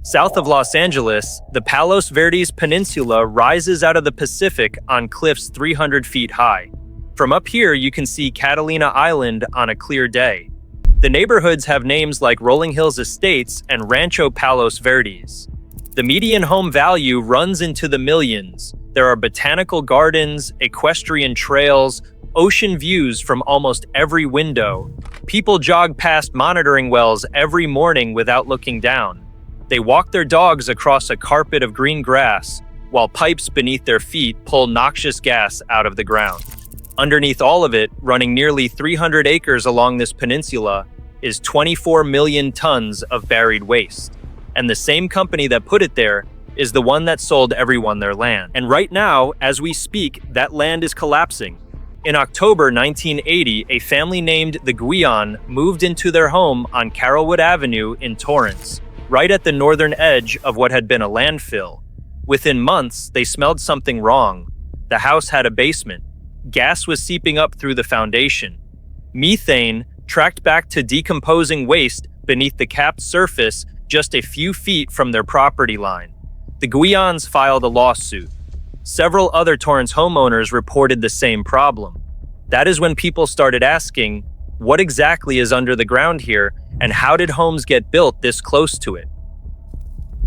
South of Los Angeles, the Palos Verdes Peninsula rises out of the Pacific on cliffs 300 feet high. From up here, you can see Catalina Island on a clear day. The neighborhoods have names like Rolling Hills Estates and Rancho Palos Verdes. The median home value runs into the millions. There are botanical gardens, equestrian trails, ocean views from almost every window. People jog past monitoring wells every morning without looking down. They walk their dogs across a carpet of green grass, while pipes beneath their feet pull noxious gas out of the ground. Underneath all of it, running nearly 300 acres along this peninsula, is 24 million tons of buried waste. And the same company that put it there is the one that sold everyone their land. And right now, as we speak, that land is collapsing. In October 1980, a family named the Guion moved into their home on Carrollwood Avenue in Torrance, right at the northern edge of what had been a landfill. Within months, they smelled something wrong. The house had a basement. Gas was seeping up through the foundation. Methane tracked back to decomposing waste beneath the capped surface just a few feet from their property line. The Guions filed a lawsuit. Several other Torrance homeowners reported the same problem. That is when people started asking, what exactly is under the ground here, and how did homes get built this close to it?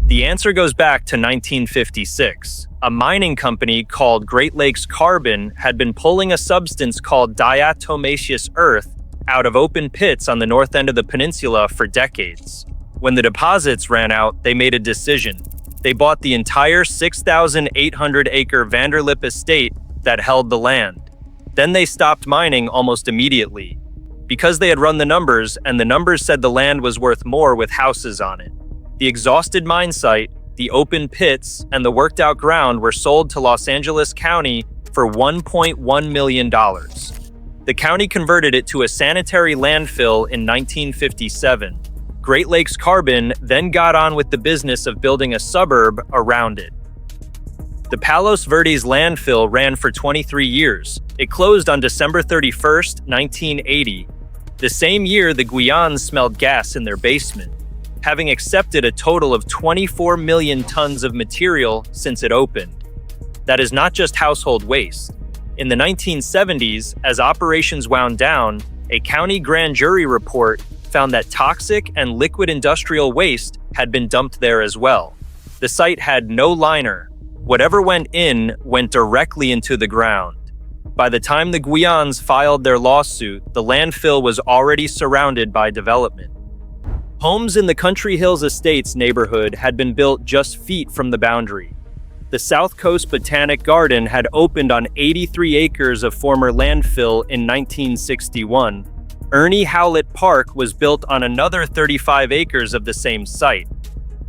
The answer goes back to 1956. A mining company called Great Lakes Carbon had been pulling a substance called diatomaceous earth out of open pits on the north end of the peninsula for decades. When the deposits ran out, they made a decision. They bought the entire 6,800-acre Vanderlip estate that held the land. Then they stopped mining almost immediately, because they had run the numbers, and the numbers said the land was worth more with houses on it. The exhausted mine site, the open pits, and the worked-out ground were sold to Los Angeles County for $1.1 million. The county converted it to a sanitary landfill in 1957. Great Lakes Carbon then got on with the business of building a suburb around it. The Palos Verdes Landfill ran for 23 years. It closed on December 31st, 1980. The same year, the Guions smelled gas in their basement, having accepted a total of 24 million tons of material since it opened. That is not just household waste. In the 1970s, as operations wound down, a county grand jury report found that toxic and liquid industrial waste had been dumped there as well. The site had no liner. Whatever went in went directly into the ground. By the time the Guions filed their lawsuit, the landfill was already surrounded by development. Homes in the Country Hills Estates neighborhood had been built just feet from the boundary. The South Coast Botanic Garden had opened on 83 acres of former landfill in 1961. Ernie Howlett Park was built on another 35 acres of the same site.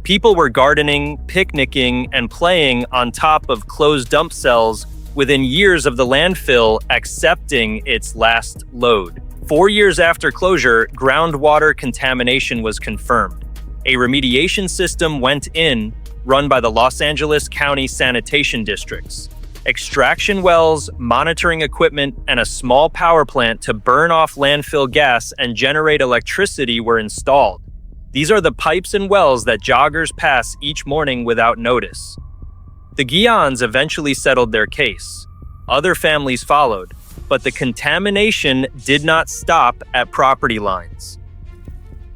People were gardening, picnicking, and playing on top of closed dump cells within years of the landfill accepting its last load. 4 years after closure, groundwater contamination was confirmed. A remediation system went in, run by the Los Angeles County Sanitation Districts. Extraction wells, monitoring equipment, and a small power plant to burn off landfill gas and generate electricity were installed. These are the pipes and wells that joggers pass each morning without notice. The Guions eventually settled their case. Other families followed, but the contamination did not stop at property lines.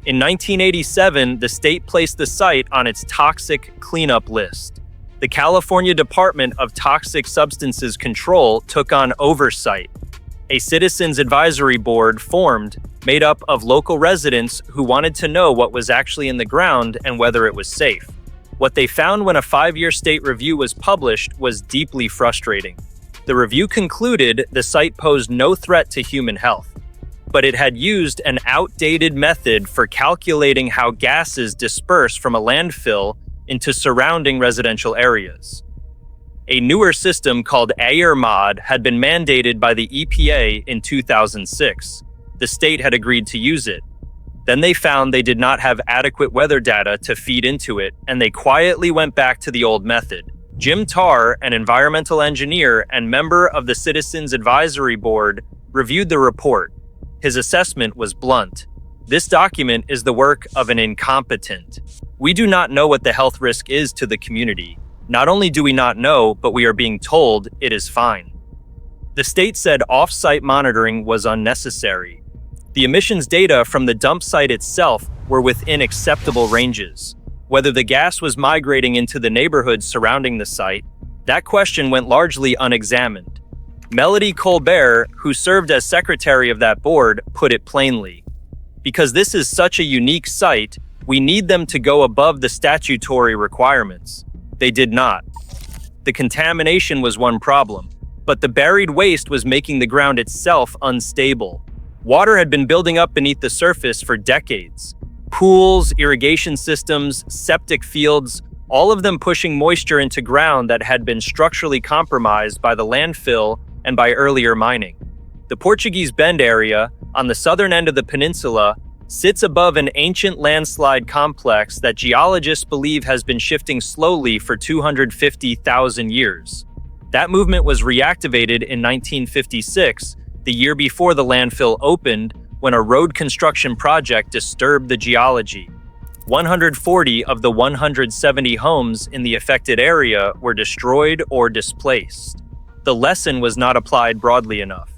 In 1987, the state placed the site on its toxic cleanup list. The California Department of Toxic Substances Control took on oversight. A citizens advisory board formed, made up of local residents who wanted to know what was actually in the ground and whether it was safe. What they found when a 5-year state review was published was deeply frustrating. The review concluded the site posed no threat to human health, but it had used an outdated method for calculating how gases disperse from a landfill into surrounding residential areas. A newer system called AIR-MOD had been mandated by the EPA in 2006. The state had agreed to use it. Then they found they did not have adequate weather data to feed into it, and they quietly went back to the old method. Jim Tarr, an environmental engineer and member of the Citizens Advisory Board, reviewed the report. His assessment was blunt. This document is the work of an incompetent. We do not know what the health risk is to the community. Not only do we not know, but we are being told it is fine. The state said off-site monitoring was unnecessary. The emissions data from the dump site itself were within acceptable ranges. Whether the gas was migrating into the neighborhoods surrounding the site, that question went largely unexamined. Melody Colbert, who served as secretary of that board, put it plainly. Because this is such a unique site, we need them to go above the statutory requirements. They did not. The contamination was one problem, but the buried waste was making the ground itself unstable. Water had been building up beneath the surface for decades. Pools, irrigation systems, septic fields, all of them pushing moisture into ground that had been structurally compromised by the landfill and by earlier mining. The Portuguese Bend area, on the southern end of the peninsula, sits above an ancient landslide complex that geologists believe has been shifting slowly for 250,000 years. That movement was reactivated in 1956, the year before the landfill opened, when a road construction project disturbed the geology. 140 of the 170 homes in the affected area were destroyed or displaced. The lesson was not applied broadly enough.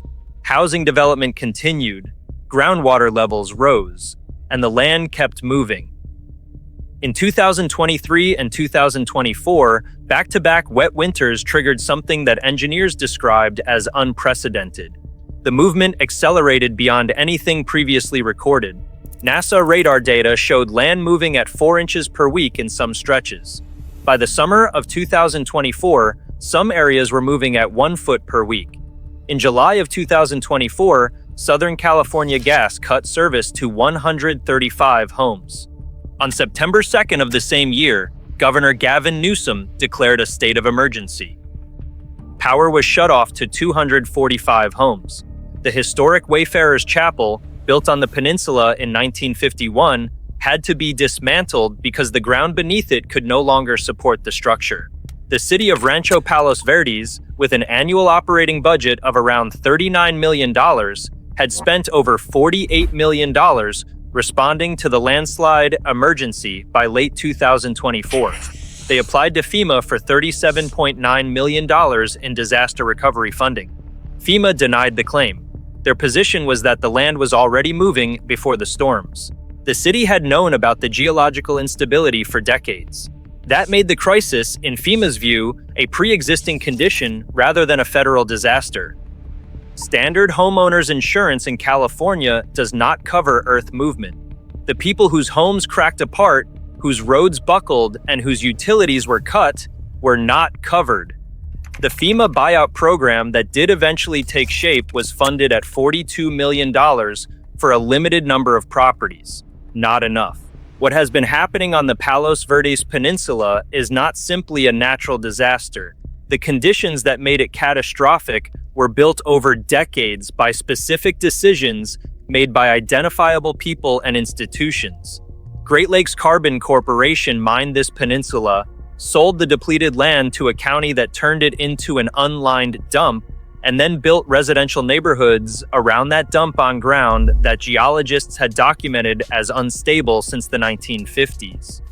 Housing development continued, groundwater levels rose, and the land kept moving. In 2023 and 2024, back-to-back wet winters triggered something that engineers described as unprecedented. The movement accelerated beyond anything previously recorded. NASA radar data showed land moving at 4 inches per week in some stretches. By the summer of 2024, some areas were moving at 1 foot per week. In July of 2024, Southern California Gas cut service to 135 homes. On September 2nd of the same year, Governor Gavin Newsom declared a state of emergency. Power was shut off to 245 homes. The historic Wayfarers Chapel, built on the peninsula in 1951, had to be dismantled because the ground beneath it could no longer support the structure. The city of Rancho Palos Verdes, with an annual operating budget of around $39 million, had spent over $48 million responding to the landslide emergency by late 2024. They applied to FEMA for $37.9 million in disaster recovery funding. FEMA denied the claim. Their position was that the land was already moving before the storms. The city had known about the geological instability for decades. That made the crisis, in FEMA's view, a pre-existing condition rather than a federal disaster. Standard homeowners insurance in California does not cover earth movement. The people whose homes cracked apart, whose roads buckled, and whose utilities were cut were not covered. The FEMA buyout program that did eventually take shape was funded at $42 million for a limited number of properties. Not enough. What has been happening on the Palos Verdes Peninsula is not simply a natural disaster. The conditions that made it catastrophic were built over decades by specific decisions made by identifiable people and institutions. Great Lakes Carbon Corporation mined this peninsula, sold the depleted land to a county that turned it into an unlined dump, and then built residential neighborhoods around that dump on ground that geologists had documented as unstable since the 1950s.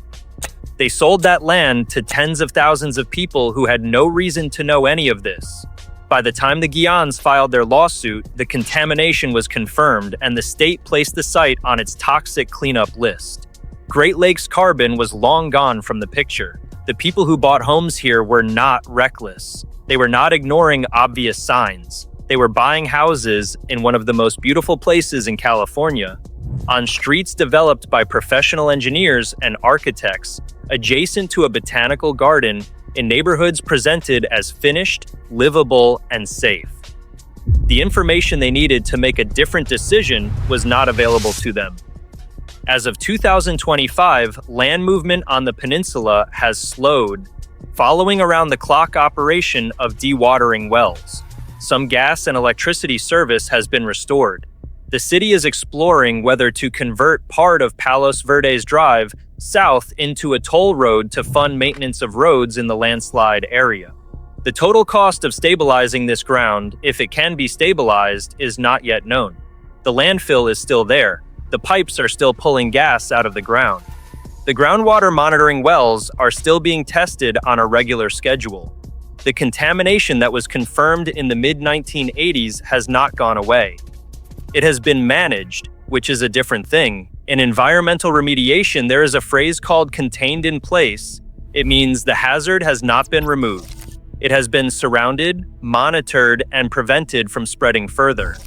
They sold that land to tens of thousands of people who had no reason to know any of this. By the time the Guians filed their lawsuit, the contamination was confirmed and the state placed the site on its toxic cleanup list. Great Lakes Carbon was long gone from the picture. The people who bought homes here were not reckless. They were not ignoring obvious signs. They were buying houses in one of the most beautiful places in California, on streets developed by professional engineers and architects, adjacent to a botanical garden, in neighborhoods presented as finished, livable, and safe. The information they needed to make a different decision was not available to them. As of 2025, land movement on the peninsula has slowed, following around-the-clock operation of dewatering wells. Some gas and electricity service has been restored. The city is exploring whether to convert part of Palos Verdes Drive south into a toll road to fund maintenance of roads in the landslide area. The total cost of stabilizing this ground, if it can be stabilized, is not yet known. The landfill is still there. The pipes are still pulling gas out of the ground. The groundwater monitoring wells are still being tested on a regular schedule. The contamination that was confirmed in the mid-1980s has not gone away. It has been managed, which is a different thing. In environmental remediation, there is a phrase called contained in place. It means the hazard has not been removed. It has been surrounded, monitored, and prevented from spreading further.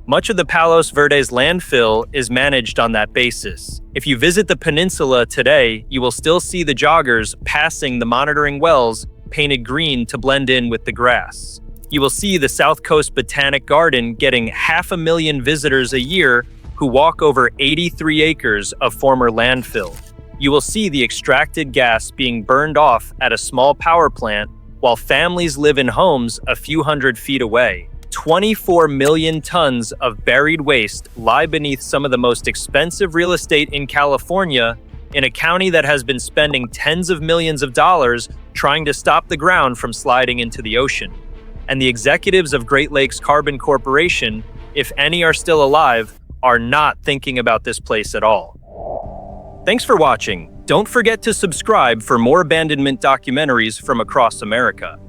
Much of the Palos Verdes landfill is managed on that basis. If you visit the peninsula today, you will still see the joggers passing the monitoring wells painted green to blend in with the grass. You will see the South Coast Botanic Garden getting 500,000 visitors a year who walk over 83 acres of former landfill. You will see the extracted gas being burned off at a small power plant while families live in homes a few hundred feet away. 24 million tons of buried waste lie beneath some of the most expensive real estate in California, in a county that has been spending tens of millions of dollars trying to stop the ground from sliding into the ocean. And the executives of Great Lakes Carbon Corporation, if any are still alive, are not thinking about this place at all. Thanks for watching. Don't forget to subscribe for more abandonment documentaries from across America.